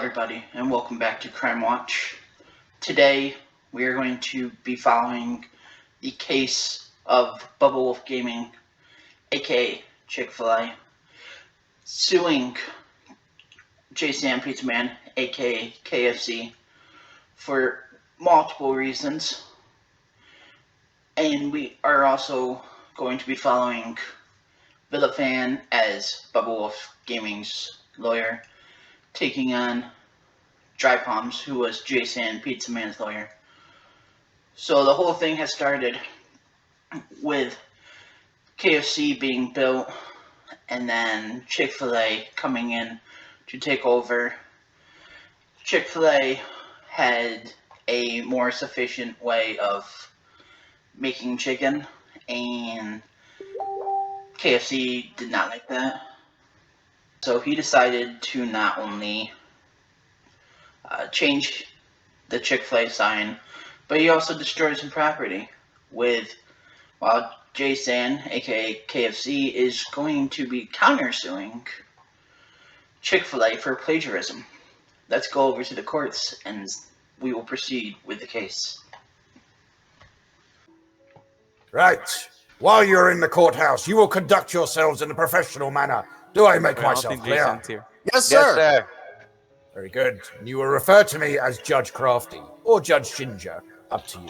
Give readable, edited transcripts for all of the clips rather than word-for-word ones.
everybody, and welcome back to Crime Watch. Today, we are going to be following the case of Bubba Wolf Gaming, aka Chick-fil-A, suing JSanPizzaMan, aka KFC, for multiple reasons. And we are also going to be following Villafan as Bubba Wolf Gaming's lawyer, taking on Dry Palms, who was JSanPizzaMan's lawyer. So the whole thing has started with KFC being built and then Chick-fil-A coming in to take over. Chick-fil-A had a more sufficient way of making chicken, and KFC did not like that. So he decided to not only change the Chick-fil-A sign, but he also destroyed some property while JSan, aka KFC, is going to be countersuing Chick-fil-A for plagiarism. Let's go over to the courts and we will proceed with the case. Right. While you're in the courthouse, you will conduct yourselves in a professional manner. Do I make myself clear? Yes, sir. Yes, sir. Very good. And you will refer to me as Judge Crafty or Judge Ginger. Up to you.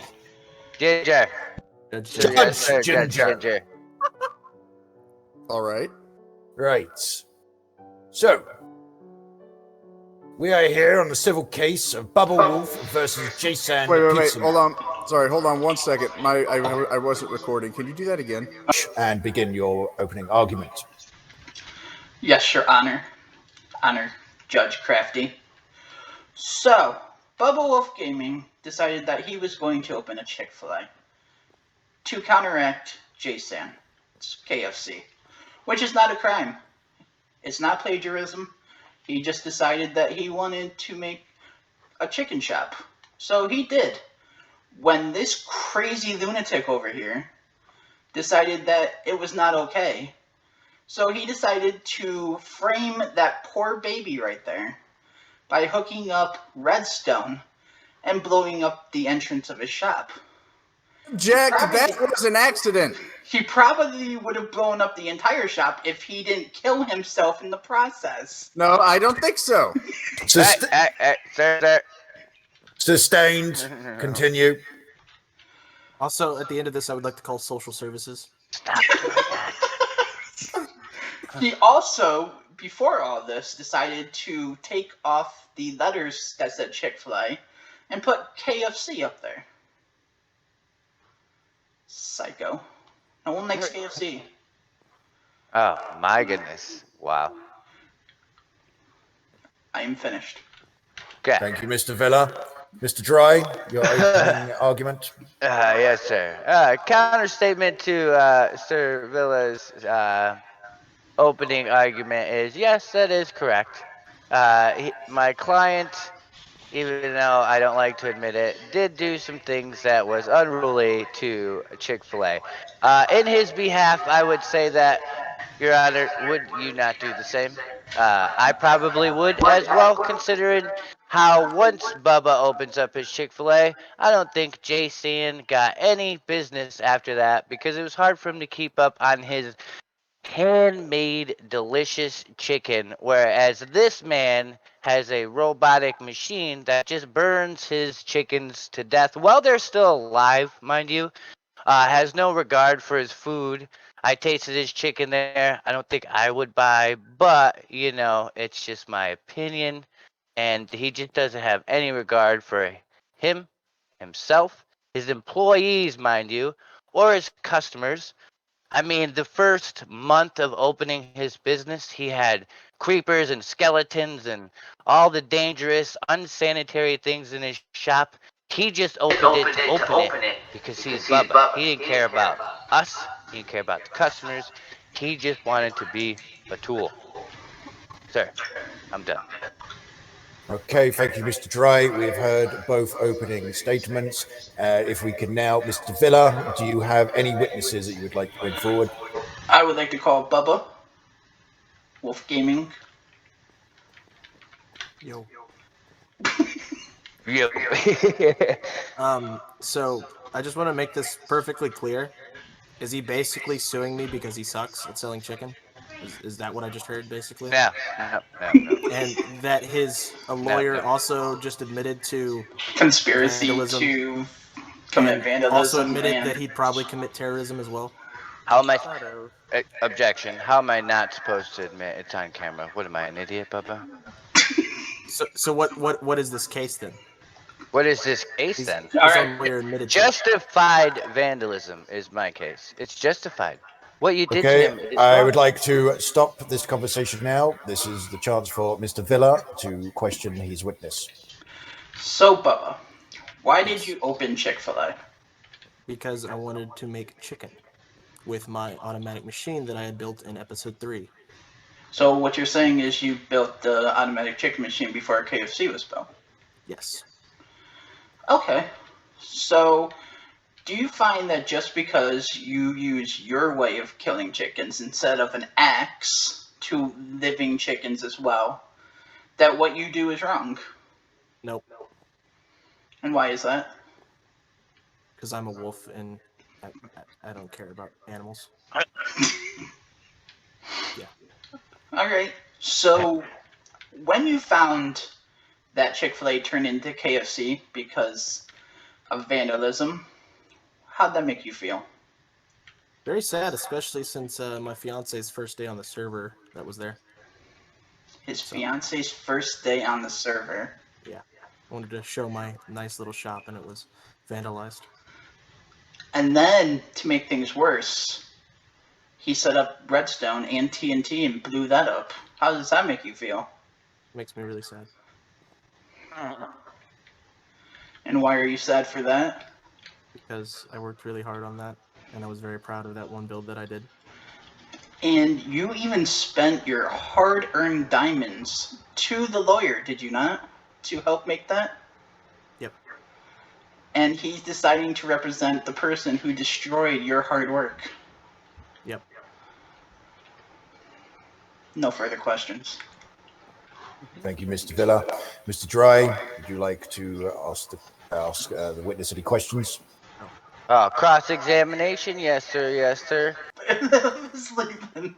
Ginger. Judge Yes, sir, Ginger. Judge Ginger. All right. Right. So, we are here on the civil case of Bubba Wolf versus JSan. Wait. Hold on. Sorry, hold on 1 second. I wasn't recording. Can you do that again? And begin your opening argument. Yes, Your Honor. Honor, Judge Crafty. So, Bubba Wolf Gaming decided that he was going to open a Chick-fil-A to counteract JSan, KFC, which is not a crime. It's not plagiarism. He just decided that he wanted to make a chicken shop. So he did. When this crazy lunatic over here decided that it was not okay, so he decided to frame that poor baby right there by hooking up redstone and blowing up the entrance of his shop. Jack, that was an accident. He probably would have blown up the entire shop if he didn't kill himself in the process. No, I don't think so. Sir. Sustained. Continue. Also, at the end of this, I would like to call social services. He also, before all this, decided to take off the letters that said Chick-fil-A and put KFC up there. Psycho. No one likes KFC. Oh, my goodness. Wow. I am finished. Okay. Thank you, Mr. Villa. Mr. Dry, your opening argument. Yes, sir. Counter statement to Sir Villa's opening argument is, yes, that is correct. My client, even though I don't like to admit it, did do some things that was unruly to Chick-fil-A. In his behalf, I would say that, Your Honor, would you not do the same? I probably would as well, considering how once Bubba opens up his Chick-fil-A, I don't think JSan got any business after that, because it was hard for him to keep up on his handmade delicious chicken, whereas this man has a robotic machine that just burns his chickens to death while they're still alive, mind you. Has no regard for his food. I tasted his chicken there. I don't think I would buy, but it's just my opinion, and he just doesn't have any regard for himself, his employees, mind you, or his customers. I mean, the first month of opening his business, he had creepers and skeletons and all the dangerous, unsanitary things in his shop. He just opened it to open it because he's Bubba. He didn't care about us. He didn't care about the customers. He just wanted to be a tool. Sir, I'm done. Okay, thank you, Mr. Dry. We have heard both opening statements. If we can now, Mr. Villa, do you have any witnesses that you would like to bring forward? I would like to call Bubba Wolf Gaming. Yo. You. So I just want to make this perfectly clear. Is he basically suing me because he sucks at selling chicken? Is that what I just heard, basically? No. And that a lawyer no. also just admitted to Conspiracy vandalism to commit and vandalism also admitted and that he'd probably commit terrorism as well. How am I? Sort of. Objection. How am I not supposed to admit it's on camera? What am I, an idiot, Bubba? So what is this case then? What is this case then? His All right. own lawyer admitted to it. Justified vandalism is my case. It's justified. What you did to Okay, him is I wrong. would like to stop this conversation now. This is the chance for Mr. Villa to question his witness. So, Bubba, why did you open Chick-fil-A? Because I wanted to make chicken with my automatic machine that I had built in episode 3. So what you're saying is you built the automatic chicken machine before KFC was built? Yes. Okay. So, do you find that just because you use your way of killing chickens instead of an axe to living chickens as well, that what you do is wrong? Nope. And why is that? Because I'm a wolf and I don't care about animals. Yeah. Alright. So, when you found that Chick-fil-A turned into KFC because of vandalism, how'd that make you feel? Very sad, especially since my fiance's first day on the server that was there. His fiance's first day on the server. Yeah. I wanted to show my nice little shop and it was vandalized. And then, to make things worse, he set up redstone and TNT and blew that up. How does that make you feel? Makes me really sad. And why are you sad for that? Because I worked really hard on that and I was very proud of that one build that I did. And you even spent your hard-earned diamonds to the lawyer, did you not? To help make that? Yep. And he's deciding to represent the person who destroyed your hard work. Yep. No further questions. Thank you, Mr. Villa. Mr. Dry, would you like to ask the witness any questions? Oh, cross-examination? Yes, sir. Yes, sir. Sleeping.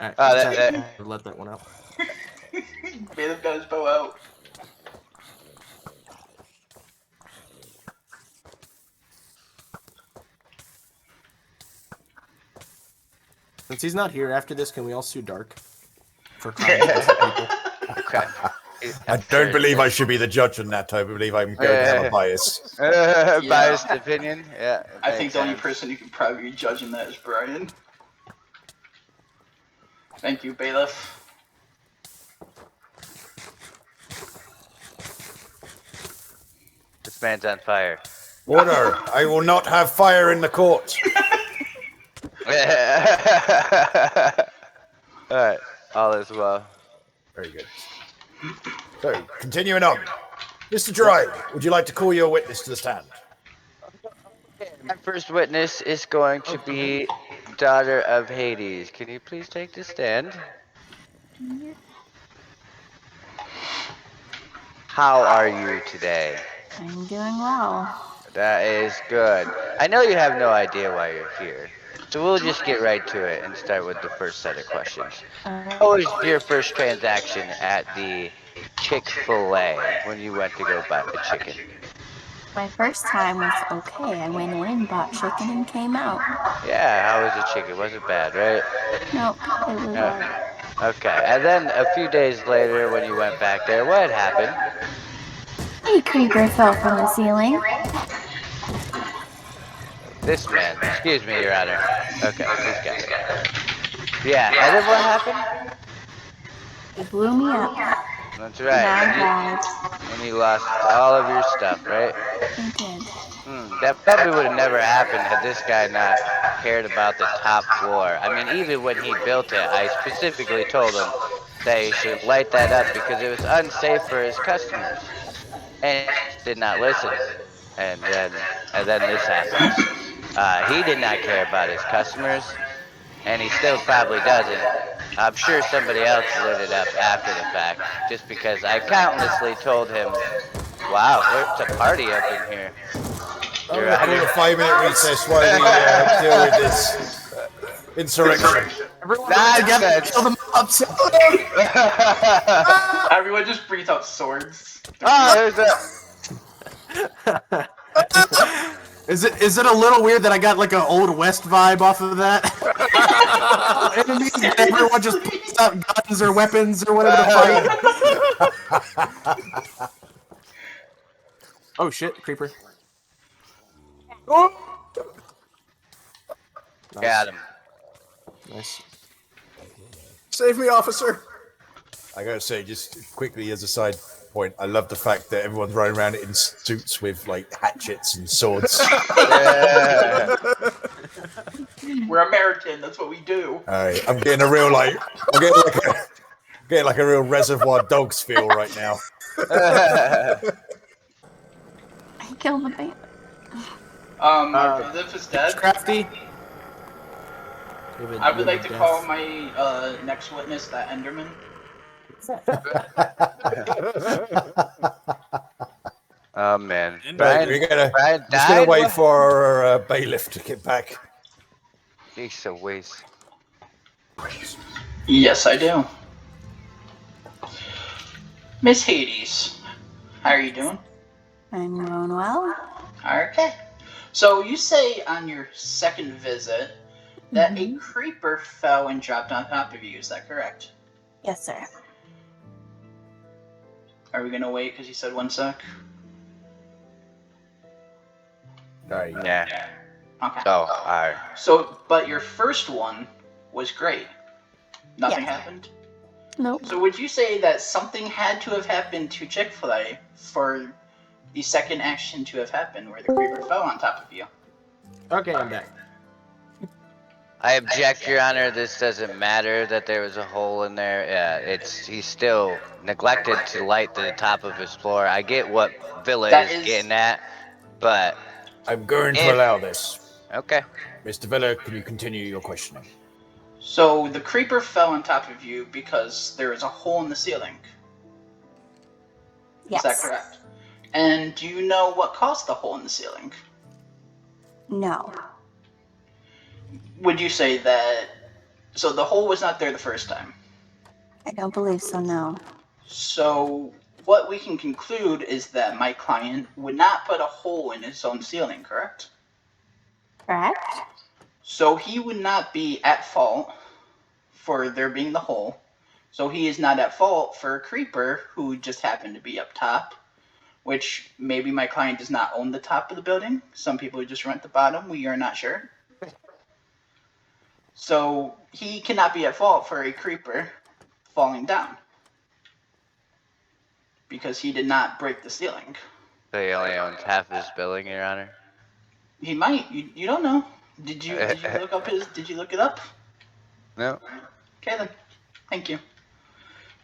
Alright, Oh, just that- have to let that one out. Bailiff got his bow out. Since he's not here after this, can we all sue Dark? For crimes against people? Okay. I don't believe I should be the judge on that. I believe I'm going to have a bias. Biased opinion. Yeah. I think makes the only sense. person who can probably be judging that is Brian. Thank you, bailiff. This man's on fire. Order! I will not have fire in the court. All right. All is well. Very good. So, continuing on. Mr. Dry, would you like to call your witness to the stand? My first witness is going to be Daughter of Hades. Can you please take the stand? How are you today? I'm doing well. That is good. I know you have no idea why you're here. So we'll just get right to it and start with the first set of questions. What was your first transaction at the Chick-fil-A when you went to go buy a chicken? My first time was okay. I went in and bought chicken and came out. Yeah, how was the chicken? Was it bad, right? Nope, it was Yeah. Okay, and then a few days later when you went back there, what happened? a creeper fell from the ceiling. This man, excuse me, Your Honor. Okay, this guy. Yeah, and then what happened? It blew me up. That's And I right. died. And you lost all of your stuff, right? I did. That probably would have never happened had this guy not cared about the top floor. I mean, even when he built it, I specifically told him that he should light that up because it was unsafe for his customers. And he did not listen. And then this happens. He did not care about his customers, and he still probably doesn't. I'm sure somebody else lit it up after the fact, just because I countlessly told him, "Wow, it's a party up in here." I'm Your going to call Honor. a 5-minute recess while we deal with this insurrection. Everyone together, kill them up. Everyone just brings out swords. Oh, there's a. Is it a little weird that I got like an old West vibe off of that? Enemies, and everyone just pulls out guns or weapons or whatever to fight. Oh shit, creeper. Got him. Nice. Save me, officer. I gotta say, just quickly as a side point, I love the fact that everyone's running around in suits with like hatchets and swords. Yeah. We're American. That's what we do. All right, I'm getting a real getting like a real Reservoir Dogs feel right now. I killed the baby. My relative is dead. Crafty. I would like to call my next witness that Enderman. Oh man. Right, Brian, we're Brian just gonna died? wait What? for our bailiff to get back. Jeez, a waste. Yes, I do. Miss Hades, how are you doing? I'm doing well. Okay. So you say on your second visit that a creeper fell and dropped on top of you. Is that correct? Yes, sir. Are we gonna wait because you said 1 sec? All right. Yeah. Okay. Oh, alright. So, but your first one was great. Nothing Yeah. happened. Nope. So would you say that something had to have happened to Chick-fil-A for the second action to have happened, where the creeper fell on top of you? Okay, I'm back. I object, Your Honor. This doesn't matter that there was a hole in there. Yeah, he still neglected to light the top of his floor. I get what Villa That is is- getting at, but I'm going to If- allow this. okay. Mr. Villa, can you continue your questioning? So the creeper fell on top of you because there was a hole in the ceiling. Yes. Is that correct? And do you know what caused the hole in the ceiling? No. Would you say that... So the hole was not there the first time. I don't believe so, no. So what we can conclude is that my client would not put a hole in his own ceiling, correct? Correct? So he would not be at fault for there being the hole. So he is not at fault for a creeper who just happened to be up top, which maybe my client does not own the top of the building. Some people just rent the bottom. We are not sure. So he cannot be at fault for a creeper falling down because he did not break the ceiling. So he only owns half his building, Your Honor. He might. You don't know. Did you look up his? Did you look it up? No. Okay then. Thank you.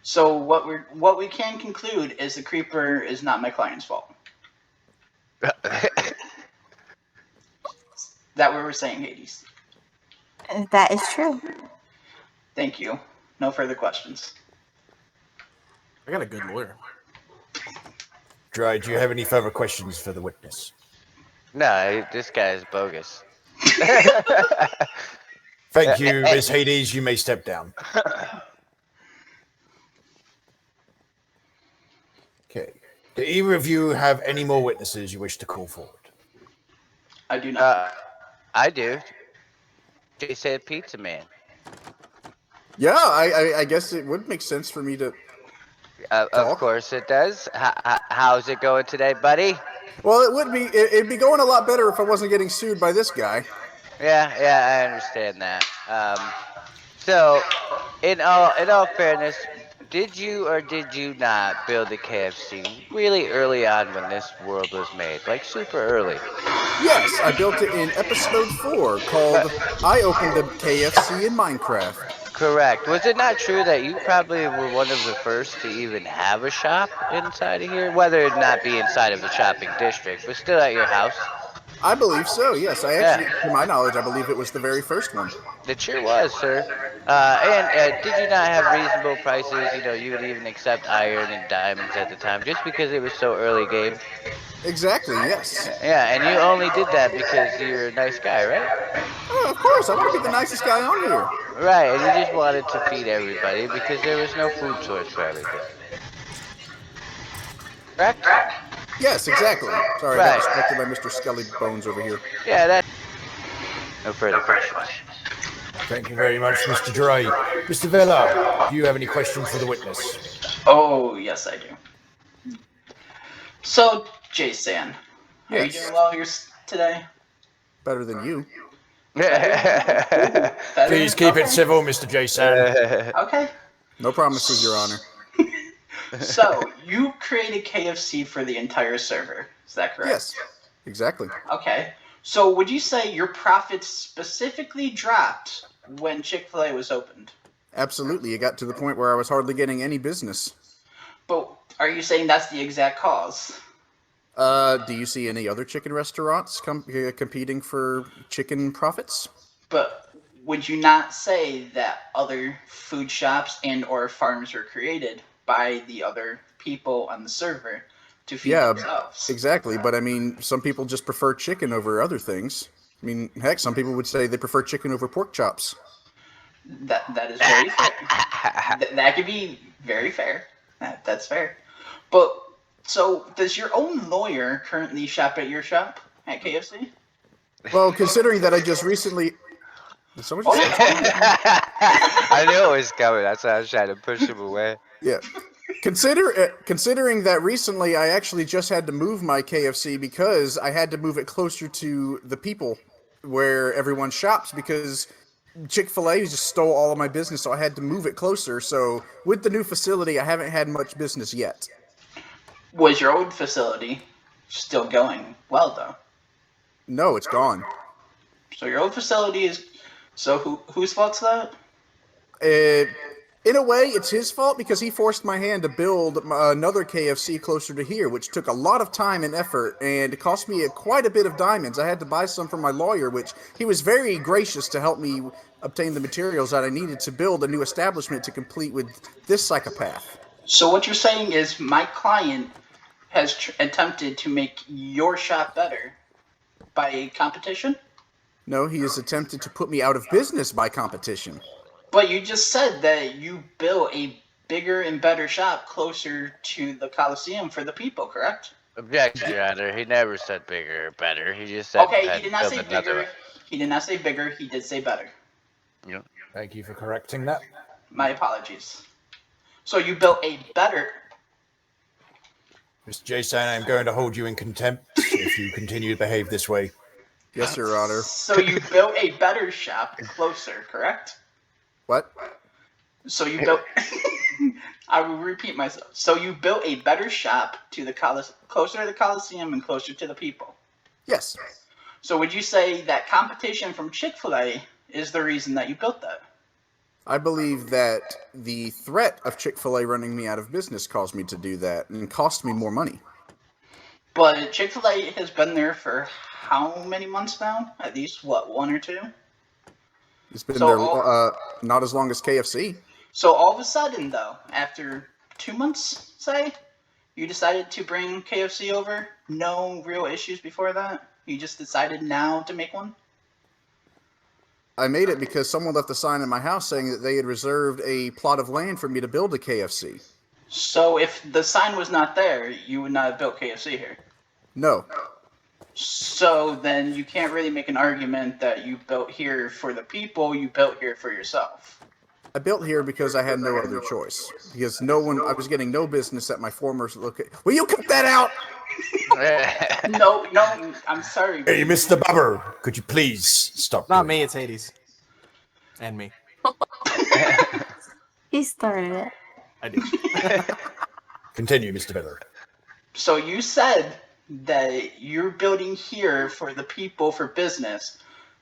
So what we can conclude is the creeper is not my client's fault. That what we're saying, Hades. That is true. Thank you. No further questions. I got a good lawyer. Dry, do you have any further questions for the witness? No, this guy is bogus. Thank you, Ms. Hades. You may step down. Okay. Do either of you have any more witnesses you wish to call forward? I do not. I do. JSanPizzaMan. Yeah, I guess it would make sense for me to. Of course it does. How's it going today, buddy? Well, it would be. It'd be going a lot better if I wasn't getting sued by this guy. Yeah, I understand that. So, in all fairness, did you or did you not build the KFC really early on when this world was made? Like super early? Yes, I built it in episode 4 called "I Opened a KFC in Minecraft." Correct. Was it not true that you probably were one of the first to even have a shop inside of here? Whether it not be inside of the shopping district, but still at your house? I believe so. Yes, I actually, to my knowledge, I believe it was the very first one. It sure was, sir. And did you not have reasonable prices? You know, you would even accept iron and diamonds at the time, just because it was so early game. Exactly, yes. Yeah, and you only did that because you're a nice guy, right? Oh, of course, I want to be the nicest guy on here. Right, and you just wanted to feed everybody because there was no food source for everything. Correct? Yes, exactly. Sorry, I got Right. distracted by Mr. Skelly Bones over here. Yeah, that. No further questions. Thank you very much, Mr. Dre. Mr. Villa, do you have any questions for the witness? Oh, yes, I do. So, JSan, are you Yes. doing well here today? Better than you. Better? Please keep it Okay. civil, Mr. JSan. Okay. No promises, Your Honor. So, you created KFC for the entire server. Is that correct? Yes, exactly. Okay. So, would you say your profits specifically dropped when Chick-fil-A was opened? Absolutely. It got to the point where I was hardly getting any business. But are you saying that's the exact cause? Do you see any other chicken restaurants competing for chicken profits? But would you not say that other food shops and or farms were created by the other people on the server to feed Yeah, themselves? exactly. But I mean, some people just prefer chicken over other things. I mean, heck, some people would say they prefer chicken over pork chops. That is very fair. That could be very fair. That's fair. But so does your own lawyer currently shop at your shop at KFC? Well, considering that I just recently... Did someone just say something? I knew it was coming. That's why I was trying to push him away. Yeah. Considering that recently I actually just had to move my KFC because I had to move it closer to the people where everyone shops because Chick-fil-A just stole all of my business, so I had to move it closer. So with the new facility, I haven't had much business yet. Was your old facility still going well though? No, it's gone. So your old facility is. So whose fault's that? In a way, it's his fault because he forced my hand to build another KFC closer to here, which took a lot of time and effort, and it cost me quite a bit of diamonds. I had to buy some from my lawyer, which he was very gracious to help me obtain the materials that I needed to build a new establishment to complete with this psychopath. So what you're saying is my client has attempted to make your shop better by competition? No, he has attempted to put me out of business by competition. But you just said that you built a bigger and better shop closer to the Coliseum for the people, correct? Objection, Your Honor. He never said bigger or better. He just said. Okay, he did not say build another bigger. one. He did not say bigger. He did say better. Yeah. Thank you for correcting that. My apologies. So you built a better. Mr. JSan, I'm going to hold you in contempt if you continue to behave this way. Yes, Your Honor. So you built a better shop closer, correct? What? So you built. I will repeat myself. So you built a better shop to the closer to the Coliseum and closer to the people. Yes. So would you say that competition from Chick-fil-A is the reason that you built that? I believe that the threat of Chick-fil-A running me out of business caused me to do that and cost me more money. But Chick-fil-A has been there for how many months now? At least, what, 1 or 2? It's been So there not as long as KFC. So all of a sudden, though, after 2 months, say, you decided to bring KFC over? No real issues before that? You just decided now to make one? I made it because someone left a sign in my house saying that they had reserved a plot of land for me to build a KFC. So if the sign was not there, you would not have built KFC here. No. So then you can't really make an argument that you built here for the people, you built here for yourself. I built here because I had no other choice. Because I was getting no business at my former location. Will you cut that out? No, I'm sorry. Hey, Mr. Bubba, could you please stop? Not doing me, it's Hades. And me. He started it. I do. Continue, Mr. Villa. So you said that you're building here for the people for business,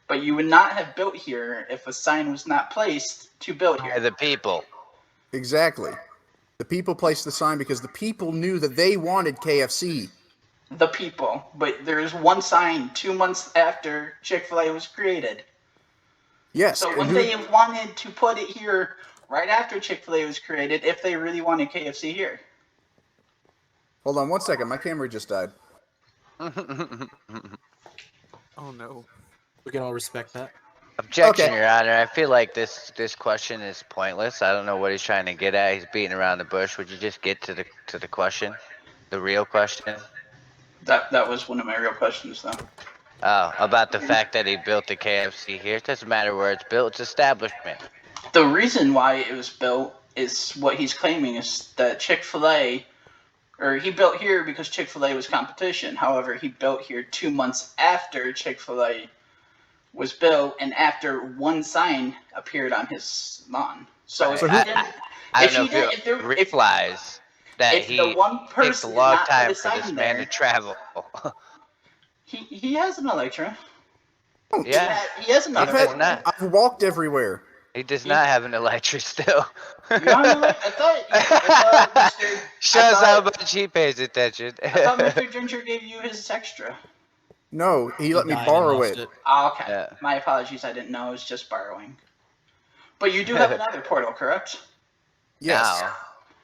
but you would not have built here if a sign was not placed to build By here. the people. Exactly. The people placed the sign because the people knew that they wanted KFC. The people. But there is one sign 2 months after Chick-fil-A was created. Yes. So and would who- they have wanted to put it here right after Chick-fil-A was created if they really wanted KFC here? Hold on 1 second. My camera just died. Oh no. We can all respect that. Objection, Okay. Your Honor. I feel like this question is pointless. I don't know what he's trying to get at. He's beating around the bush. Would you just get to the question, the real question? That was one of my real questions, though. Oh, about the fact that he built the KFC here. It doesn't matter where it's built. It's establishment. The reason why it was built is what he's claiming is that Chick-fil-A, or he built here because Chick-fil-A was competition. However, he built here 2 months after Chick-fil-A was built and after one sign appeared on his lawn. So if he didn't, I don't know if you realize that if the one takes a person did long not put time a for this sign man there, to travel. he has an Electra. Yeah, He has another does one. not. I've walked everywhere. He does not have an Electric still. You want an Electra? I thought Mr. Shows how much he pays attention. I thought Mr. Ginger gave you his extra. No, he let me died and borrow lost it. Oh, okay. Yeah. My apologies. I didn't know. It was just borrowing. But you do have another portal, correct? Yes. Now,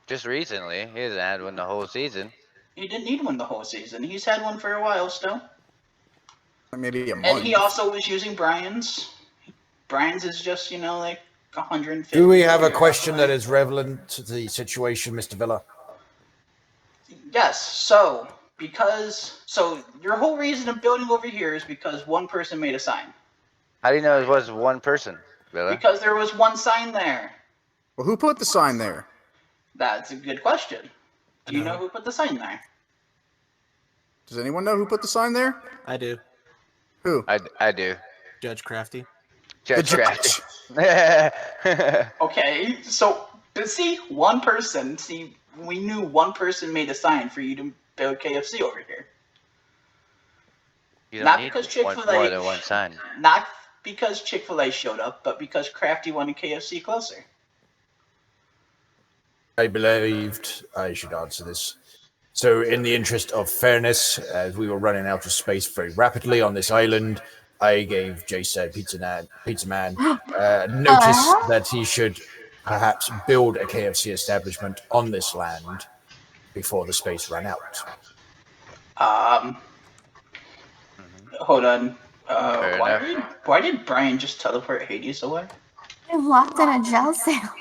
just recently, he hasn't had one the whole season. He didn't need one the whole season. He's had one for a while still. Maybe a month. And he also was using Brian's. Brian's is just, like 150. Do we have a question that is relevant to the situation, Mr. Villa? Yes. So your whole reason of building over here is because one person made a sign. How do you know it was one person, Billy? Because there was one sign there. Well, who put the sign there? That's a good question. Do you know who put the sign there? Does anyone know who put the sign there? I do. Who? I do. Judge Crafty. Judge The Crafty. Okay, so, but see, one person, we knew one person made a sign for you to build KFC over here. You don't Not need because Chick-fil-A, more than one sign. Not because Chick-fil-A showed up, but because Crafty wanted KFC closer. I believed I should answer this. So, in the interest of fairness, as we were running out of space very rapidly on this island, I gave JSanPizzaMan notice that he should perhaps build a KFC establishment on this land before the space ran out. Hold on. Fair Why did Brian just teleport Hades away? I'm locked in a jail cell.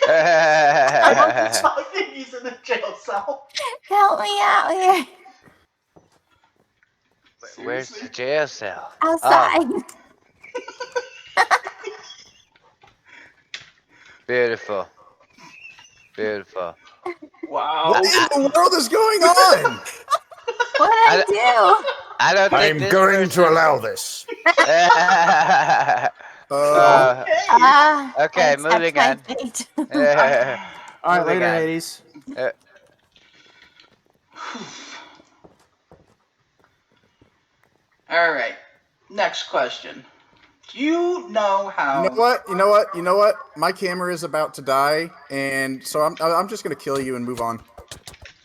I don't tell Hades in a jail cell. Help me out here. Where's the jail cell? Outside. Beautiful. Beautiful. Wow. What in the world is going on? What did I do? I don't think I'm going to allow this. Okay, I moving accept on. my fate. All right, Moving later, on. Hades. All right. Next question. Do you know how? You know what? My camera is about to die, and so I'm just gonna kill you and move on.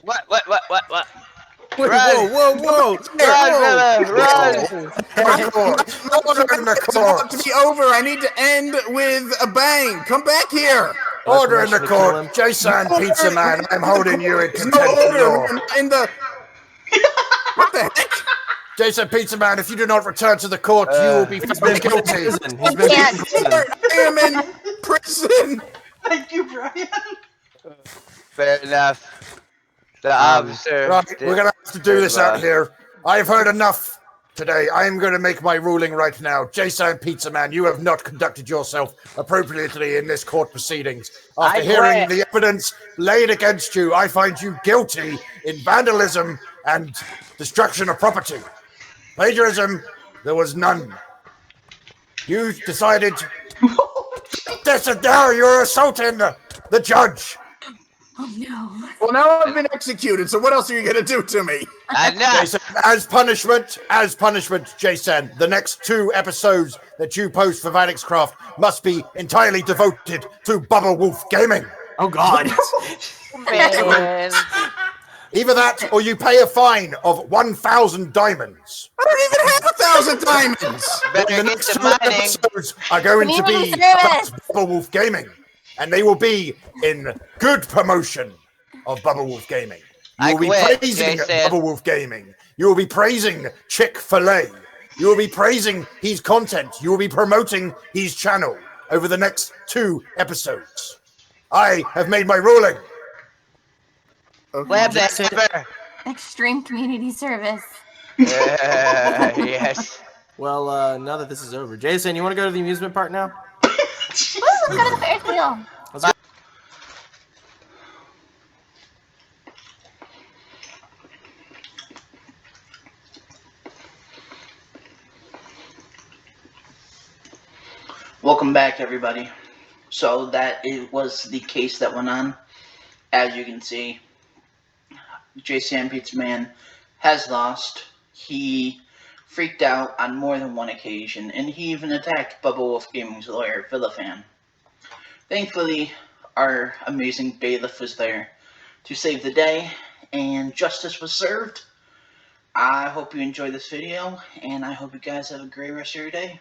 What? Wait, Run! whoa! Run, Bella, run! Order in the It's about court. to be over. I need to end with a bang. Come back here. Order in the permission to kill court. him? JSanPizzaMan, I'm holding you in No contempt of order law. in the. What the heck? JSanPizzaMan, if you do not return to the court, you will be He's been found put in guilty. prison. He's been put in prison. I am in prison. Thank you, Brian. Fair enough. The officer. Right, we're going to have to do this out here. I've heard enough today. I am going to make my ruling right now. JSanPizzaMan, you have not conducted yourself appropriately in this court proceedings. After I hearing quit. the evidence laid against you, I find you guilty in vandalism and destruction of property. Plagiarism, there was none. You decided... Now you're assaulting the judge. Oh no. Well, now I've been executed. So what else are you gonna do to me? Enough. Jason, as punishment, Jason, the next 2 episodes that you post for VanixCraft must be entirely devoted to Bubba Wolf Gaming. Oh God. Man. Either that or you pay a fine of 1,000 diamonds. I don't even have 1,000 diamonds. Better The get next to 2 mining. episodes are going to Community be service. about Bubba Wolf Gaming, and they will be in good promotion of Bubba Wolf Gaming. You I will be quit, praising JSan. Bubba Wolf Gaming. You will be praising Chick-fil-A. You will be praising his content. You will be promoting his channel over the next 2 episodes. I have made my ruling. Web Jason- ever. Extreme community service. Yes. Well, now that this is over, Jason, you want to go to the amusement park now? Woo! Let's go to the Ferris wheel. Let's go. Welcome back, everybody. So that was the case that went on. As you can see, JSanPizzaMan has lost. He freaked out on more than one occasion, and he even attacked Bubba Wolf Gaming's lawyer, Villafan. Thankfully, our amazing bailiff was there to save the day, and justice was served. I hope you enjoyed this video, and I hope you guys have a great rest of your day.